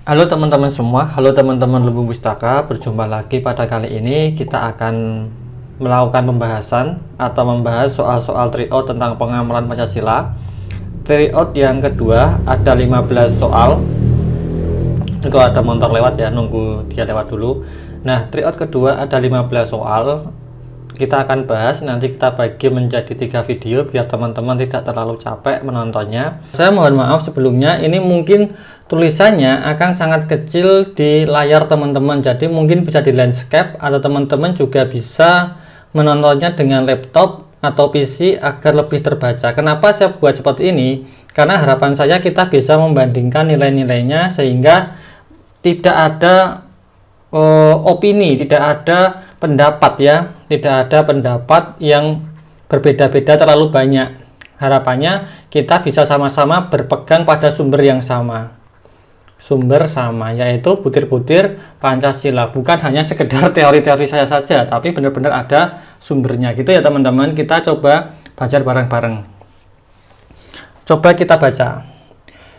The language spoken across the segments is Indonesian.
Halo teman-teman semua, halo teman-teman Lumbung Pustaka. Berjumpa lagi. Pada kali ini kita akan melakukan pembahasan atau membahas soal-soal tryout tentang pengamalan Pancasila. Tryout yang kedua ada 15 soal. Itu ada motor lewat ya, nunggu dia lewat dulu. Nah, tryout kedua ada 15 soal. Kita akan bahas, nanti kita bagi menjadi 3 video biar teman-teman tidak terlalu capek menontonnya. Saya mohon maaf sebelumnya, ini mungkin tulisannya akan sangat kecil di layar teman-teman, jadi mungkin bisa di landscape atau teman-teman juga bisa menontonnya dengan laptop atau PC agar lebih terbaca. Kenapa saya buat seperti ini? Karena harapan saya kita bisa membandingkan nilai-nilainya sehingga tidak ada opini, tidak ada pendapat ya, tidak ada pendapat yang berbeda-beda terlalu banyak. Harapannya kita bisa sama-sama berpegang pada sumber yang sama, yaitu butir-butir Pancasila. Bukan hanya sekedar teori-teori saya saja, tapi benar-benar ada sumbernya gitu ya teman-teman. Kita coba baca bareng-bareng. Coba kita baca.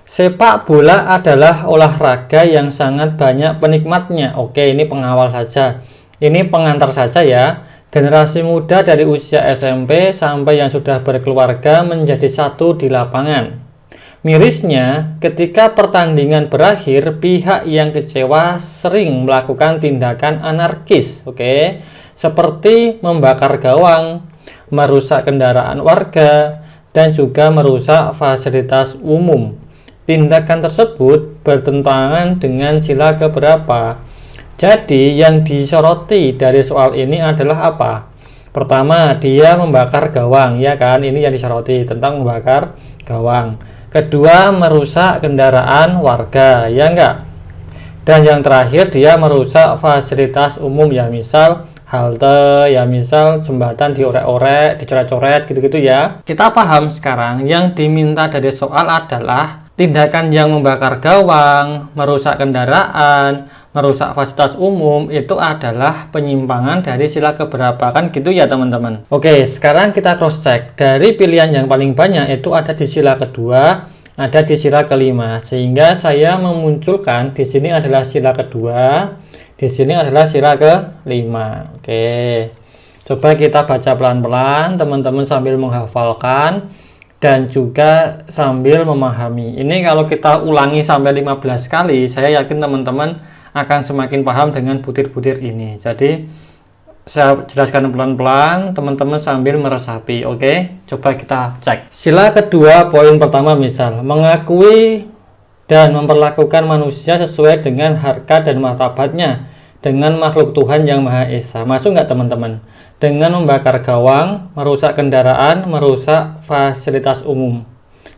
Sepak bola adalah olahraga yang sangat banyak penikmatnya. Oke, ini pengawal saja. Ini pengantar saja ya. Generasi muda dari usia SMP sampai yang sudah berkeluarga menjadi satu di lapangan. Mirisnya, ketika pertandingan berakhir, pihak yang kecewa sering melakukan tindakan anarkis, seperti membakar gawang, merusak kendaraan warga, dan juga merusak fasilitas umum. Tindakan tersebut bertentangan dengan sila keberapa? Jadi yang disoroti dari soal ini adalah apa? Pertama, dia membakar gawang, ya kan? Ini yang disoroti tentang membakar gawang. Kedua, merusak kendaraan warga, ya enggak? Dan yang terakhir, dia merusak fasilitas umum, ya misal halte, ya misal jembatan diorek-orek, dicoret-coret, gitu-gitu ya. Kita paham sekarang yang diminta dari soal adalah tindakan yang membakar gawang, merusak kendaraan, merusak fasilitas umum itu adalah penyimpangan dari sila keberapa, kan gitu ya teman-teman. Oke, sekarang kita cross check. Dari pilihan yang paling banyak itu ada di sila kedua, ada di sila kelima, sehingga saya memunculkan di sini adalah sila kedua, di sini adalah sila kelima. Oke, coba kita baca pelan-pelan teman-teman sambil menghafalkan dan juga sambil memahami. Ini kalau kita ulangi sampai 15 kali, saya yakin teman-teman akan semakin paham dengan butir-butir ini. Jadi saya jelaskan pelan-pelan, teman-teman sambil meresapi. Oke, coba kita cek. Sila kedua, poin pertama misal, mengakui dan memperlakukan manusia sesuai dengan harkat dan martabatnya dengan makhluk Tuhan yang Maha Esa. Masuk nggak teman-teman? Dengan membakar gawang, merusak kendaraan, merusak fasilitas umum.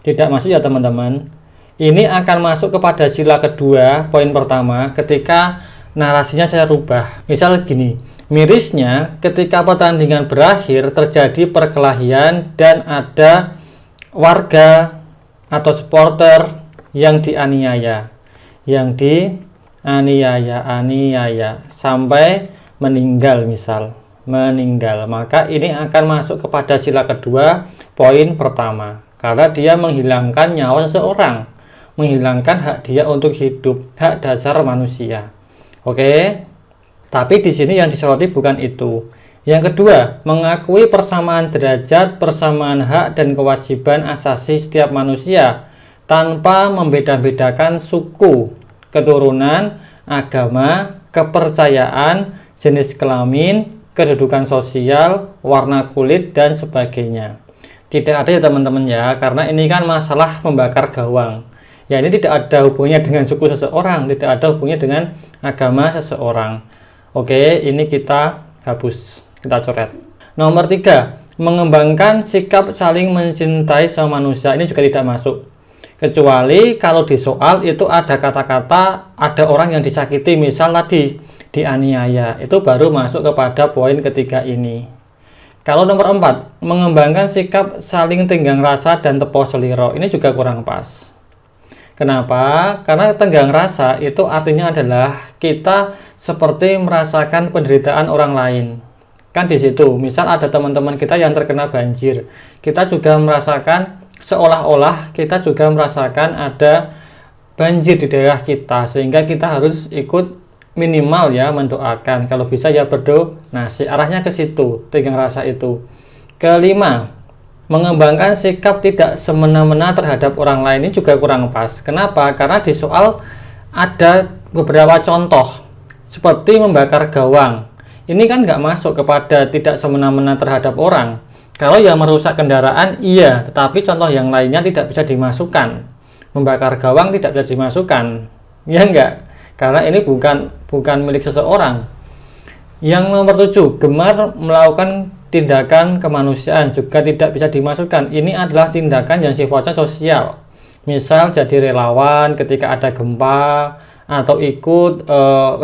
Tidak masuk ya teman-teman. Ini akan masuk kepada sila kedua, poin pertama, ketika narasinya saya rubah. Misal gini, mirisnya ketika pertandingan berakhir terjadi perkelahian dan ada warga atau supporter yang dianiaya. Aniaya sampai meninggal misal. Maka ini akan masuk kepada sila kedua, poin pertama. Karena dia menghilangkan nyawa seseorang, menghilangkan hak dia untuk hidup, hak dasar manusia. Oke. Tapi di sini yang disoroti bukan itu. Yang kedua, mengakui persamaan derajat, persamaan hak dan kewajiban asasi setiap manusia tanpa membeda-bedakan suku, keturunan, agama, kepercayaan, jenis kelamin, kedudukan sosial, warna kulit dan sebagainya. Tidak ada ya teman-teman ya, karena ini kan masalah membakar gawang. Ya, ini tidak ada hubungannya dengan suku seseorang, tidak ada hubungannya dengan agama seseorang. Oke, ini kita hapus, kita coret. Nomor 3, mengembangkan sikap saling mencintai sama manusia. Ini juga tidak masuk. Kecuali kalau di soal itu ada kata-kata ada orang yang disakiti, misal tadi dianiaya, itu baru masuk kepada poin ketiga ini. Kalau nomor 4, mengembangkan sikap saling tenggang rasa dan tepo seliro, ini juga kurang pas. Kenapa? Karena tenggang rasa itu artinya adalah kita seperti merasakan penderitaan orang lain. Kan di situ, misal ada teman-teman kita yang terkena banjir, kita juga merasakan seolah-olah kita juga merasakan ada banjir di daerah kita, sehingga kita harus ikut minimal ya mendoakan, kalau bisa ya berdonasi, arahnya ke situ, tegang rasa itu. Kelima, mengembangkan sikap tidak semena-mena terhadap orang lain, ini juga kurang pas. Kenapa? Karena di soal ada beberapa contoh seperti membakar gawang, ini kan nggak masuk kepada tidak semena-mena terhadap orang. Kalau yang merusak kendaraan iya, tetapi contoh yang lainnya tidak bisa dimasukkan. Membakar gawang tidak bisa dimasukkan, ya enggak? Karena ini bukan milik seseorang. Yang nomor 7, gemar melakukan tindakan kemanusiaan juga tidak bisa dimasukkan. Ini adalah tindakan yang sifatnya sosial. Misal jadi relawan ketika ada gempa, atau ikut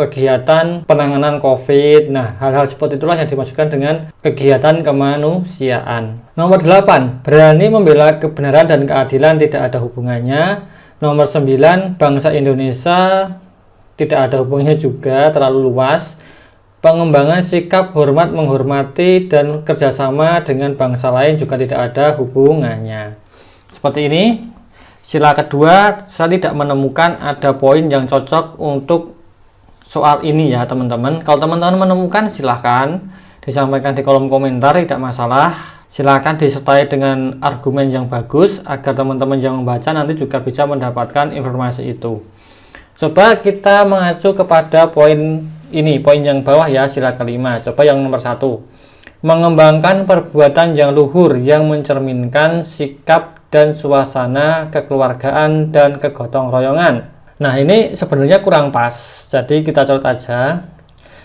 kegiatan penanganan COVID. Nah, hal-hal seperti itulah yang dimasukkan dengan kegiatan kemanusiaan. Nomor 8, berani membela kebenaran dan keadilan tidak ada hubungannya. Nomor 9, bangsa Indonesia tidak ada hubungannya juga, terlalu luas. Pengembangan sikap hormat menghormati dan kerjasama dengan bangsa lain juga tidak ada hubungannya. Seperti ini. Sila kedua, saya tidak menemukan ada poin yang cocok untuk soal ini ya teman-teman. Kalau teman-teman menemukan silahkan disampaikan di kolom komentar, tidak masalah. Silahkan disertai dengan argumen yang bagus agar teman-teman yang membaca nanti juga bisa mendapatkan informasi itu. Coba kita mengacu kepada poin ini, poin yang bawah ya, sila kelima. Coba yang nomor 1, mengembangkan perbuatan yang luhur yang mencerminkan sikap dan suasana kekeluargaan dan kegotong royongan. Nah, ini sebenarnya kurang pas, jadi kita coret aja.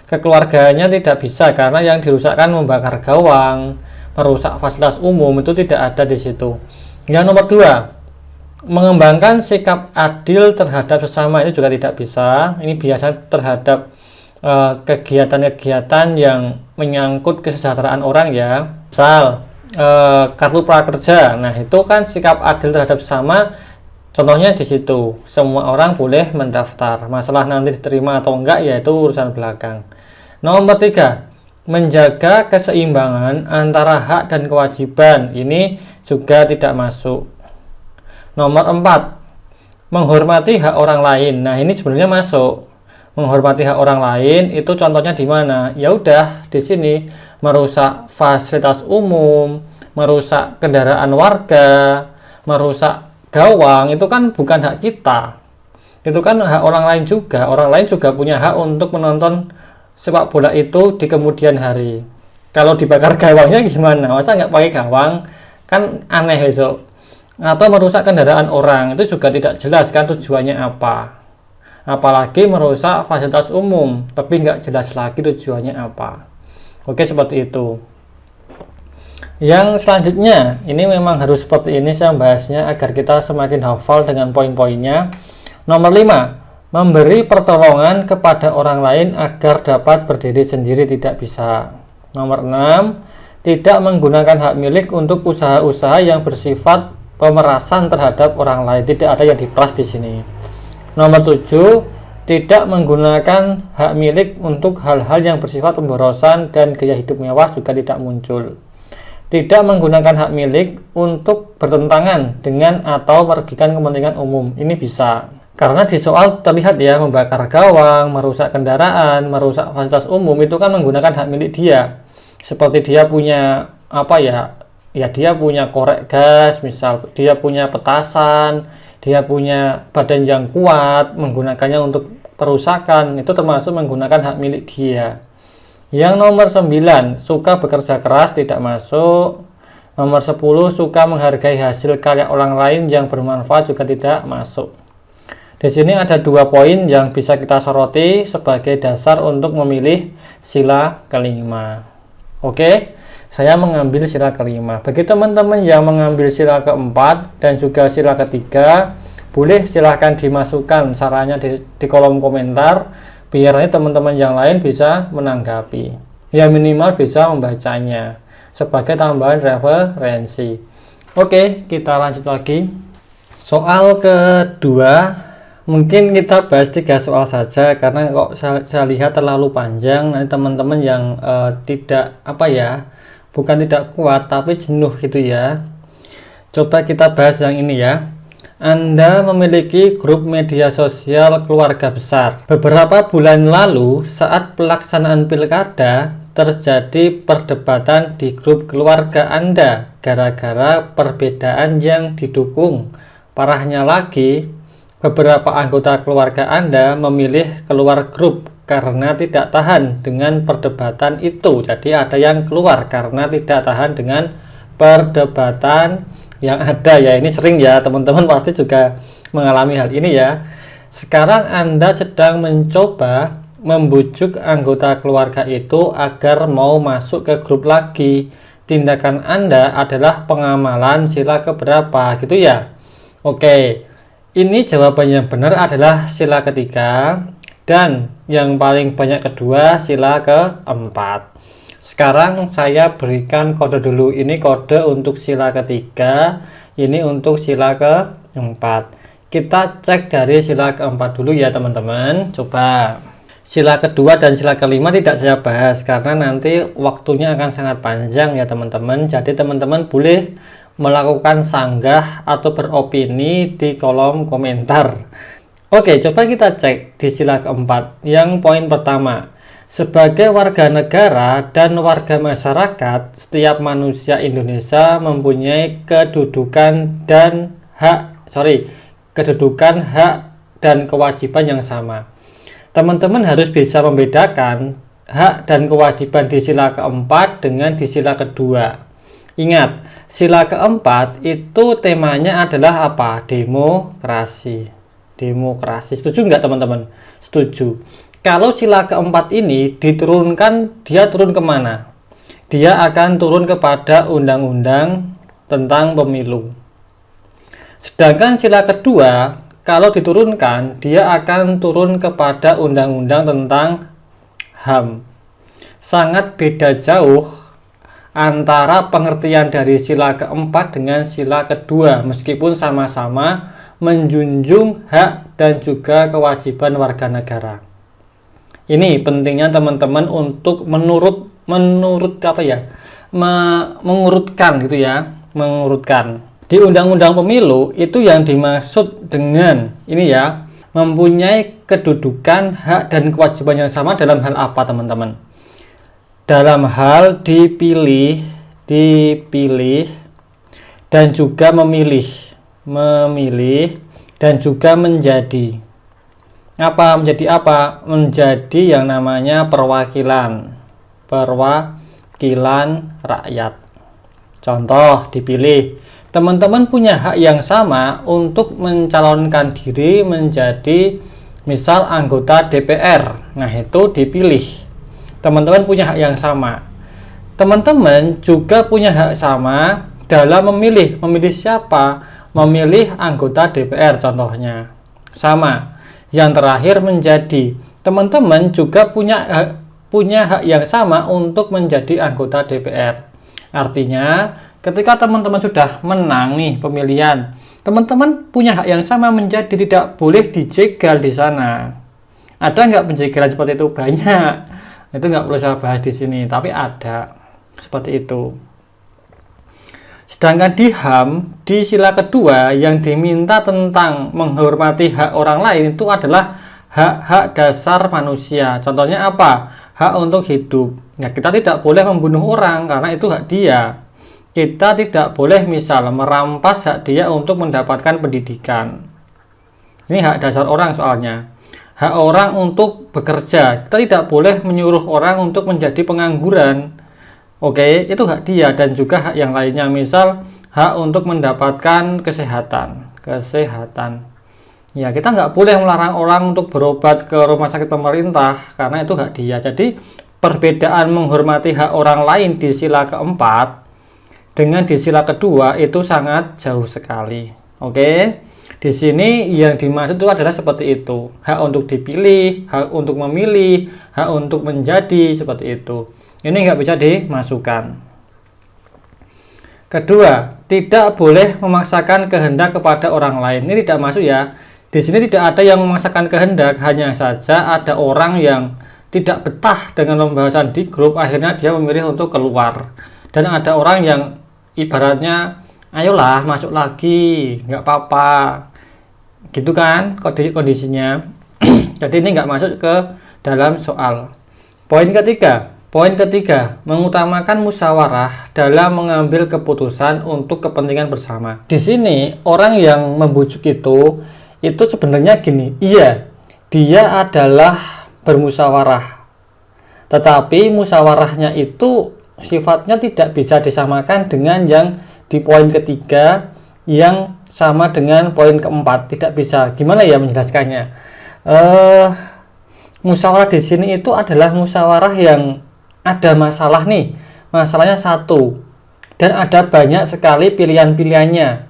Kekeluargaannya tidak bisa karena yang dirusakkan membakar gawang, merusak fasilitas umum, itu tidak ada di situ. Yang nomor 2, mengembangkan sikap adil terhadap sesama, ini juga tidak bisa. Ini biasa terhadap kegiatan-kegiatan yang menyangkut kesejahteraan orang ya. Misal kartu prakerja, nah itu kan sikap adil terhadap sesama, contohnya di situ semua orang boleh mendaftar, masalah nanti diterima atau enggak ya itu urusan belakang. Nomor 3, menjaga keseimbangan antara hak dan kewajiban, ini juga tidak masuk. Nomor 4, menghormati hak orang lain, nah ini sebenarnya masuk. Menghormati hak orang lain itu contohnya di mana? Ya udah di sini, merusak fasilitas umum, merusak kendaraan warga, merusak gawang, itu kan bukan hak kita. Itu kan hak orang lain juga. Orang lain juga punya hak untuk menonton sepak bola itu di kemudian hari. Kalau dibakar gawangnya gimana? Masa nggak pakai gawang? Kan aneh besok. Atau merusak kendaraan orang, itu juga tidak jelas kan tujuannya apa. Apalagi merusak fasilitas umum, tapi nggak jelas lagi tujuannya apa. Oke, seperti itu. Yang selanjutnya, ini memang harus seperti ini saya bahasnya agar kita semakin hafal dengan poin-poinnya. Nomor 5, memberi pertolongan kepada orang lain agar dapat berdiri sendiri tidak bisa. Nomor 6, tidak menggunakan hak milik untuk usaha-usaha yang bersifat pemerasan terhadap orang lain. Tidak ada yang diperas di sini. Nomor 7, tidak menggunakan hak milik untuk hal-hal yang bersifat pemborosan dan gaya hidup mewah juga tidak muncul. Tidak menggunakan hak milik untuk bertentangan dengan atau merugikan kepentingan umum, ini bisa. Karena di soal terlihat ya, membakar gawang, merusak kendaraan, merusak fasilitas umum, itu kan menggunakan hak milik dia. Seperti dia punya apa ya, dia punya korek gas, misal dia punya petasan, dia punya badan yang kuat, menggunakannya untuk perusakan, itu termasuk menggunakan hak milik dia. Yang nomor 9, suka bekerja keras tidak masuk. Nomor 10, suka menghargai hasil karya orang lain yang bermanfaat juga tidak masuk. Di sini ada 2 poin yang bisa kita soroti sebagai dasar untuk memilih sila kelima. Oke, saya mengambil sila kelima. Bagi teman-teman yang mengambil sila keempat dan juga sila ketiga, boleh silahkan dimasukkan sarannya di kolom komentar, biar teman-teman yang lain bisa menanggapi. Ya minimal bisa membacanya sebagai tambahan referensi. Oke, kita lanjut lagi. Soal kedua, mungkin kita bahas 3 soal saja karena kok saya lihat terlalu panjang. Nanti teman-teman yang tidak bukan tidak kuat tapi jenuh gitu ya. Coba kita bahas yang ini ya. Anda memiliki grup media sosial keluarga besar. Beberapa bulan lalu, saat pelaksanaan pilkada, terjadi perdebatan di grup keluarga Anda gara-gara perbedaan yang didukung. Parahnya lagi, beberapa anggota keluarga Anda memilih keluar grup karena tidak tahan dengan perdebatan itu. Jadi ada yang keluar karena tidak tahan dengan perdebatan yang ada ya. Ini sering ya, teman-teman pasti juga mengalami hal ini ya. Sekarang Anda sedang mencoba membujuk anggota keluarga itu agar mau masuk ke grup lagi. Tindakan Anda adalah pengamalan sila keberapa gitu ya. Oke, ini jawaban yang benar adalah sila ketiga, dan yang paling banyak kedua sila keempat. Sekarang saya berikan kode dulu. Ini kode untuk sila ketiga, ini untuk sila keempat. Kita cek dari sila keempat dulu ya teman-teman. Coba sila kedua dan sila kelima tidak saya bahas karena nanti waktunya akan sangat panjang ya teman-teman. Jadi teman-teman boleh melakukan sanggah atau beropini di kolom komentar. Oke, coba kita cek di sila keempat. Yang poin pertama, sebagai warga negara dan warga masyarakat, setiap manusia Indonesia mempunyai kedudukan dan kewajiban yang sama. Teman-teman harus bisa membedakan hak dan kewajiban di sila keempat dengan di sila kedua. Ingat, sila keempat itu temanya adalah apa? Demokrasi. Setuju nggak teman-teman? Setuju. Kalau sila keempat ini diturunkan, dia turun kemana? Dia akan turun kepada undang-undang tentang pemilu. Sedangkan sila kedua, kalau diturunkan, dia akan turun kepada undang-undang tentang HAM. Sangat beda jauh antara pengertian dari sila keempat dengan sila kedua, meskipun sama-sama menjunjung hak dan juga kewajiban warga negara. Ini pentingnya teman-teman untuk mengurutkan gitu ya, mengurutkan. Di Undang-Undang Pemilu itu yang dimaksud dengan ini ya, mempunyai kedudukan, hak dan kewajiban yang sama dalam hal apa teman-teman? Dalam hal dipilih dan juga memilih dan juga menjadi menjadi yang namanya perwakilan rakyat. Contoh, dipilih, teman-teman punya hak yang sama untuk mencalonkan diri menjadi misal anggota DPR. Nah, itu dipilih. Teman-teman punya hak yang sama. Teman-teman juga punya hak sama dalam memilih siapa? Memilih anggota DPR contohnya. Sama. Yang terakhir menjadi, teman-teman juga punya hak yang sama untuk menjadi anggota DPR. Artinya, ketika teman-teman sudah menang nih pemilihan, teman-teman punya hak yang sama menjadi, tidak boleh dijegal di sana. Ada nggak penjegalan seperti itu? Banyak. Itu nggak perlu saya bahas di sini, tapi ada seperti itu. Sedangkan di HAM, di sila kedua yang diminta tentang menghormati hak orang lain itu adalah hak-hak dasar manusia. Contohnya apa? Hak untuk hidup. Nah, kita tidak boleh membunuh orang karena itu hak dia. Kita tidak boleh misal merampas hak dia untuk mendapatkan pendidikan. Ini hak dasar orang soalnya. Hak orang untuk bekerja. Kita tidak boleh menyuruh orang untuk menjadi pengangguran. Oke, itu hak dia, dan juga hak yang lainnya, misal hak untuk mendapatkan kesehatan. Ya, kita nggak boleh melarang orang untuk berobat ke rumah sakit pemerintah karena itu hak dia. Jadi perbedaan menghormati hak orang lain di sila keempat dengan di sila kedua itu sangat jauh sekali. Oke, di sini yang dimaksud itu adalah seperti itu: hak untuk dipilih, hak untuk memilih, hak untuk menjadi, seperti itu. Ini nggak bisa dimasukkan. Kedua, tidak boleh memaksakan kehendak kepada orang lain. Ini tidak masuk ya. Di sini tidak ada yang memaksakan kehendak, hanya saja ada orang yang tidak betah dengan pembahasan di grup, akhirnya dia memilih untuk keluar. Dan ada orang yang ibaratnya, ayolah masuk lagi, nggak apa-apa. Gitu kan kondisinya. Jadi ini nggak masuk ke dalam soal. Poin ketiga, mengutamakan musyawarah dalam mengambil keputusan untuk kepentingan bersama. Di sini orang yang membujuk itu sebenarnya gini, iya, dia adalah bermusyawarah. Tetapi musyawarahnya itu sifatnya tidak bisa disamakan dengan yang di poin ketiga yang sama dengan poin keempat. Tidak bisa. Gimana ya menjelaskannya? Musyawarah di sini itu adalah musyawarah yang ada masalah nih, masalahnya satu dan ada banyak sekali pilihan-pilihannya,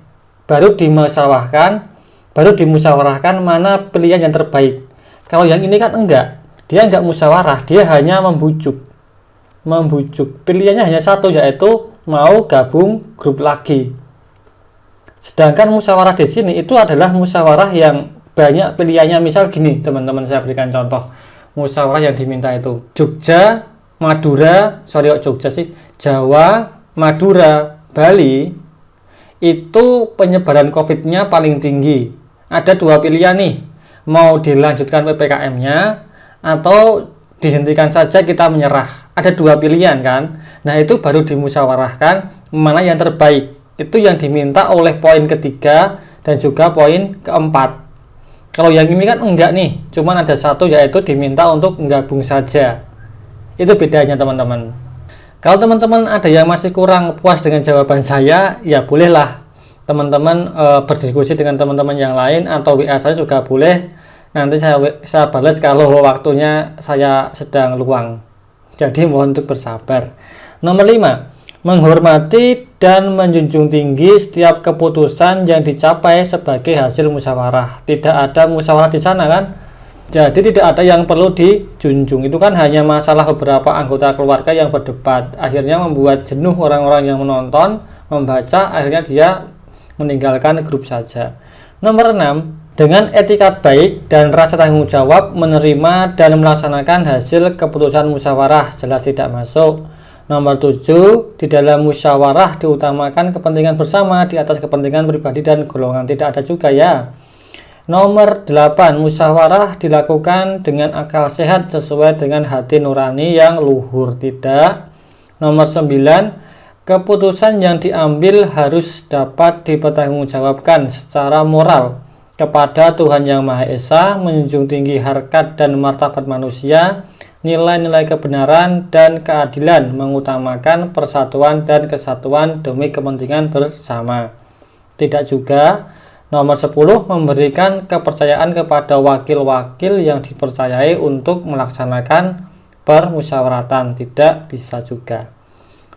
baru dimusyawarahkan mana pilihan yang terbaik. Kalau yang ini kan enggak, dia enggak musyawarah, dia hanya membujuk. Pilihannya hanya satu, yaitu mau gabung grup lagi. Sedangkan musyawarah di sini itu adalah musyawarah yang banyak pilihannya. Misal gini teman-teman, saya berikan contoh musyawarah yang diminta itu Jawa, Madura, Bali itu penyebaran COVID-nya paling tinggi. Ada dua pilihan nih, mau dilanjutkan PPKM-nya atau dihentikan saja, kita menyerah. Ada dua pilihan kan. Nah itu baru dimusyawarahkan mana yang terbaik. Itu yang diminta oleh poin ketiga dan juga poin keempat. Kalau yang ini kan enggak nih, cuman ada satu, yaitu diminta untuk gabung saja. Itu bedanya teman-teman. Kalau teman-teman ada yang masih kurang puas dengan jawaban saya, ya bolehlah teman-teman berdiskusi dengan teman-teman yang lain atau WA saya juga boleh. Nanti saya balas kalau waktunya saya sedang luang. Jadi mohon untuk bersabar. Nomor 5, menghormati dan menjunjung tinggi setiap keputusan yang dicapai sebagai hasil musyawarah. Tidak ada musyawarah di sana kan? Jadi tidak ada yang perlu dijunjung. Itu kan hanya masalah beberapa anggota keluarga yang berdebat. Akhirnya membuat jenuh orang-orang yang menonton, membaca, akhirnya dia meninggalkan grup saja. Nomor 6, dengan etika baik dan rasa tanggung jawab menerima dan melaksanakan hasil keputusan musyawarah, jelas tidak masuk. Nomor 7, di dalam musyawarah diutamakan kepentingan bersama di atas kepentingan pribadi dan golongan, tidak ada juga ya. Nomor 8, musyawarah dilakukan dengan akal sehat sesuai dengan hati nurani yang luhur, tidak. Nomor 9, keputusan yang diambil harus dapat dipertanggungjawabkan secara moral kepada Tuhan Yang Maha Esa, menjunjung tinggi harkat dan martabat manusia, nilai-nilai kebenaran dan keadilan, mengutamakan persatuan dan kesatuan demi kepentingan bersama. Tidak juga. Nomor 10, memberikan kepercayaan kepada wakil-wakil yang dipercayai untuk melaksanakan permusyawaratan, tidak bisa juga.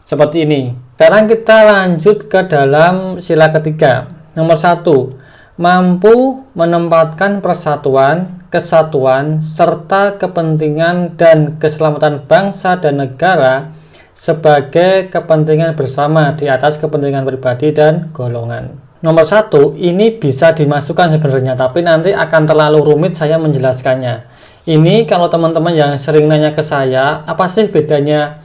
Seperti ini. Sekarang kita lanjut ke dalam sila ketiga. Nomor 1, mampu menempatkan persatuan, kesatuan, serta kepentingan dan keselamatan bangsa dan negara sebagai kepentingan bersama di atas kepentingan pribadi dan golongan. Nomor 1, ini bisa dimasukkan sebenarnya, tapi nanti akan terlalu rumit saya menjelaskannya. Ini kalau teman-teman yang sering nanya ke saya, apa sih bedanya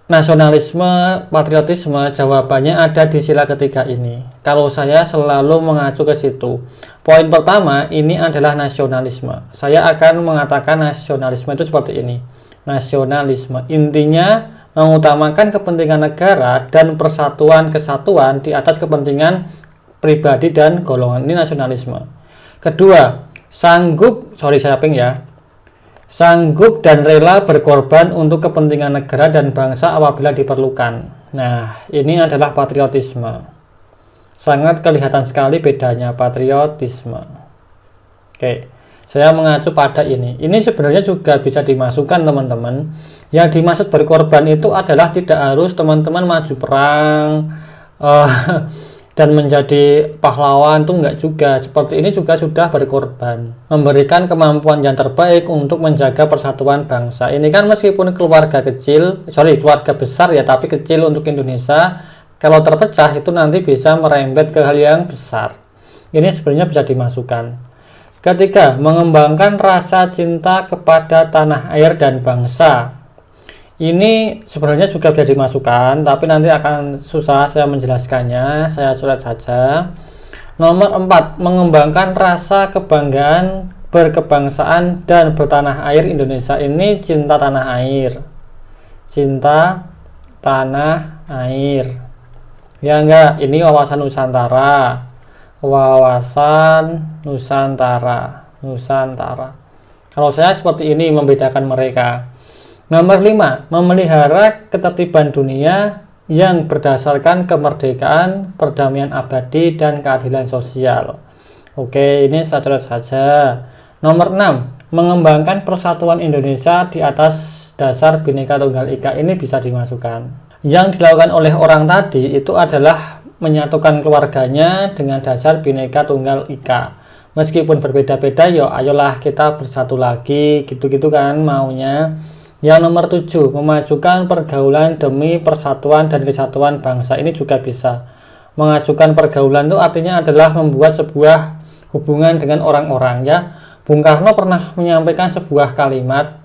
nasionalisme, patriotisme, jawabannya ada di sila ketiga ini. Kalau saya selalu mengacu ke situ. Poin pertama ini adalah nasionalisme. Saya akan mengatakan nasionalisme itu seperti ini. Nasionalisme intinya mengutamakan kepentingan negara dan persatuan kesatuan di atas kepentingan pribadi dan golongan. Ini nasionalisme. Kedua, sanggup dan rela berkorban untuk kepentingan negara dan bangsa apabila diperlukan. Nah, ini adalah patriotisme. Sangat kelihatan sekali bedanya patriotisme. Oke, saya mengacu pada ini. Ini sebenarnya juga bisa dimasukkan teman-teman. Yang dimaksud berkorban itu adalah tidak harus teman-teman maju perang dan menjadi pahlawan, itu enggak juga. Seperti ini juga sudah berkorban, memberikan kemampuan yang terbaik untuk menjaga persatuan bangsa. Ini kan meskipun keluarga besar ya, tapi kecil untuk Indonesia. Kalau terpecah itu nanti bisa merembet ke hal yang besar. Ini sebenarnya bisa dimasukkan. Ketiga, mengembangkan rasa cinta kepada tanah air dan bangsa. Ini sebenarnya juga bisa dimasukkan, tapi nanti akan susah saya menjelaskannya. Saya surat saja. Nomor 4, mengembangkan rasa kebanggaan berkebangsaan dan bertanah air Indonesia. Ini cinta tanah air. Cinta tanah air. Ya enggak, ini wawasan Nusantara. Wawasan Nusantara. Nusantara. Kalau saya seperti ini membedakan mereka. Nomor 5, memelihara ketertiban dunia yang berdasarkan kemerdekaan, perdamaian abadi, dan keadilan sosial. Oke, ini saya catat saja. Nomor 6, mengembangkan persatuan Indonesia di atas dasar Bhinneka Tunggal Ika. Ini bisa dimasukkan. Yang dilakukan oleh orang tadi itu adalah menyatukan keluarganya dengan dasar Bhinneka Tunggal Ika. Meskipun berbeda-beda, yo ayolah kita bersatu lagi, gitu-gitu kan maunya. Yang nomor 7, memajukan pergaulan demi persatuan dan kesatuan bangsa. Ini juga bisa. Mengajukan pergaulan itu artinya adalah membuat sebuah hubungan dengan orang-orang, ya. Bung Karno pernah menyampaikan sebuah kalimat,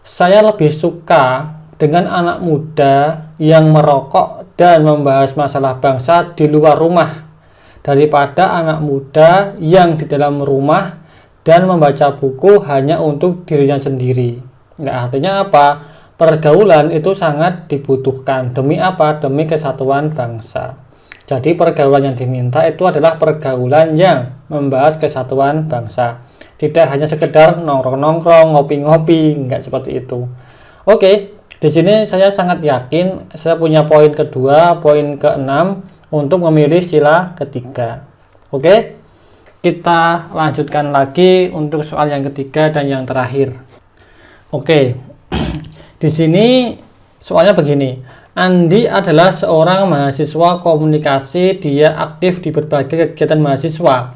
saya lebih suka dengan anak muda yang merokok dan membahas masalah bangsa di luar rumah daripada anak muda yang di dalam rumah dan membaca buku hanya untuk dirinya sendiri. Nah, artinya apa? Pergaulan itu sangat dibutuhkan. Demi apa? Demi kesatuan bangsa. Jadi pergaulan yang diminta itu adalah pergaulan yang membahas kesatuan bangsa. Tidak hanya sekedar nongkrong-nongkrong, ngopi-ngopi, enggak seperti itu. Oke, di sini saya sangat yakin saya punya poin kedua, poin ke-6 untuk memilih sila ketiga. Oke, kita lanjutkan lagi untuk soal yang ketiga dan yang terakhir. Oke, di sini soalnya begini. Andi adalah seorang mahasiswa komunikasi, dia aktif di berbagai kegiatan mahasiswa.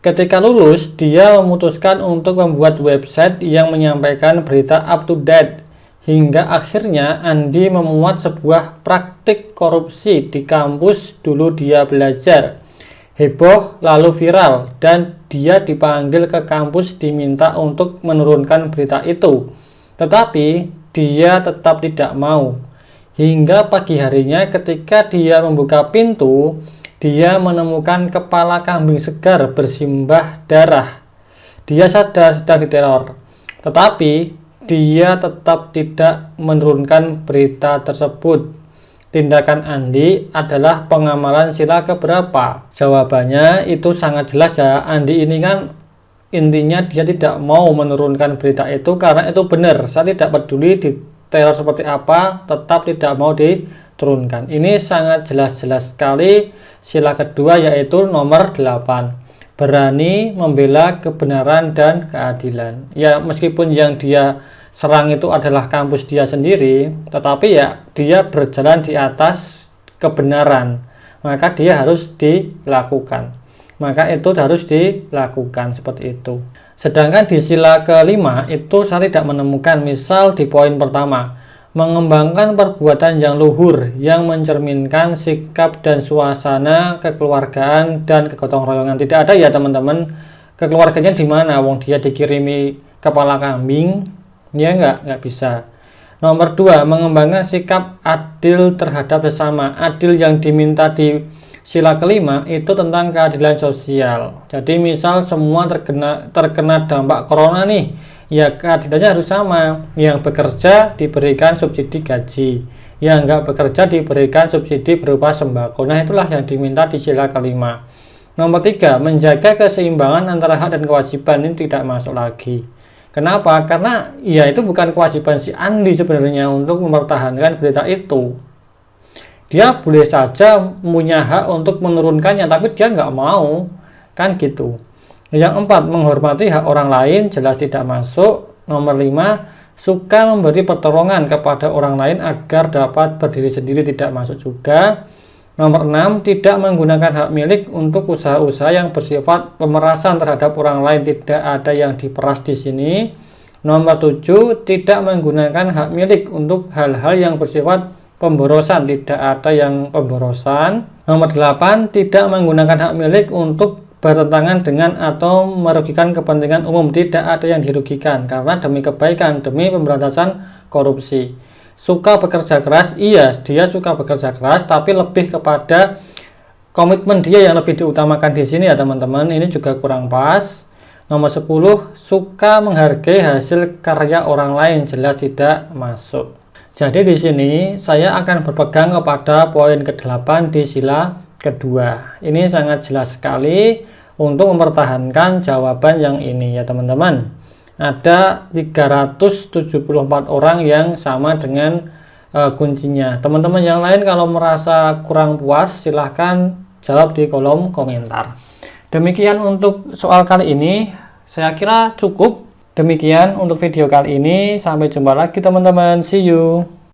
Ketika lulus, dia memutuskan untuk membuat website yang menyampaikan berita up to date. Hingga akhirnya Andi memuat sebuah praktik korupsi di kampus dulu dia belajar. Heboh lalu viral dan dia dipanggil ke kampus diminta untuk menurunkan berita itu. Tetapi dia tetap tidak mau. Hingga pagi harinya ketika dia membuka pintu, dia menemukan kepala kambing segar bersimbah darah. Dia sadar sedang diteror, tetapi dia tetap tidak menurunkan berita tersebut. Tindakan Andi adalah pengamalan sila keberapa? Jawabannya itu sangat jelas ya. Andi ini kan intinya dia tidak mau menurunkan berita itu karena itu benar. Saya tidak peduli di teror seperti apa, tetap tidak mau diturunkan. Ini sangat jelas-jelas sekali. Sila kedua yaitu nomor 8, berani membela kebenaran dan keadilan. Ya, meskipun yang dia serang itu adalah kampus dia sendiri, tetapi ya dia berjalan di atas kebenaran, maka dia harus dilakukan. Maka itu harus dilakukan seperti itu. Sedangkan di sila kelima itu saya tidak menemukan. Misal di poin pertama, mengembangkan perbuatan yang luhur yang mencerminkan sikap dan suasana kekeluargaan dan kegotong royongan. Tidak ada ya teman-teman. Kekeluarganya di mana? Wong dia dikirimi kepala kambing, ya nggak bisa. Nomor 2, mengembangkan sikap adil terhadap sesama. Adil yang diminta di sila kelima itu tentang keadilan sosial. Jadi misal semua terkena dampak corona nih, ya keadilannya harus sama. Yang bekerja diberikan subsidi gaji, yang nggak bekerja diberikan subsidi berupa sembako. Nah, itulah yang diminta di sila kelima. Nomor 3, menjaga keseimbangan antara hak dan kewajiban. Ini tidak masuk lagi. Kenapa? Karena ya itu bukan kewajiban si Andi sebenarnya untuk mempertahankan berita itu. Dia boleh saja punya hak untuk menurunkannya, tapi dia nggak mau, kan gitu. Yang 4, menghormati hak orang lain, jelas tidak masuk. Nomor 5, suka memberi pertolongan kepada orang lain agar dapat berdiri sendiri, tidak masuk juga. Nomor 6, tidak menggunakan hak milik untuk usaha-usaha yang bersifat pemerasan terhadap orang lain, tidak ada yang diperas di sini. Nomor 7, tidak menggunakan hak milik untuk hal-hal yang bersifat pemborosan, tidak ada yang pemborosan. Nomor 8, tidak menggunakan hak milik untuk bertentangan dengan atau merugikan kepentingan umum, tidak ada yang dirugikan karena demi kebaikan, demi pemberantasan korupsi. Suka bekerja keras, iya dia suka bekerja keras, tapi lebih kepada komitmen dia yang lebih diutamakan di sini ya teman-teman. Ini juga kurang pas. Nomor 10, suka menghargai hasil karya orang lain, jelas tidak masuk. Jadi di sini saya akan berpegang kepada poin ke-8 di sila kedua. Ini sangat jelas sekali untuk mempertahankan jawaban yang ini ya teman-teman. Ada 374 orang yang sama dengan kuncinya. Teman-teman yang lain kalau merasa kurang puas silahkan jawab di kolom komentar. Demikian untuk soal kali ini, saya kira cukup. Demikian untuk video kali ini, sampai jumpa lagi teman-teman, see you.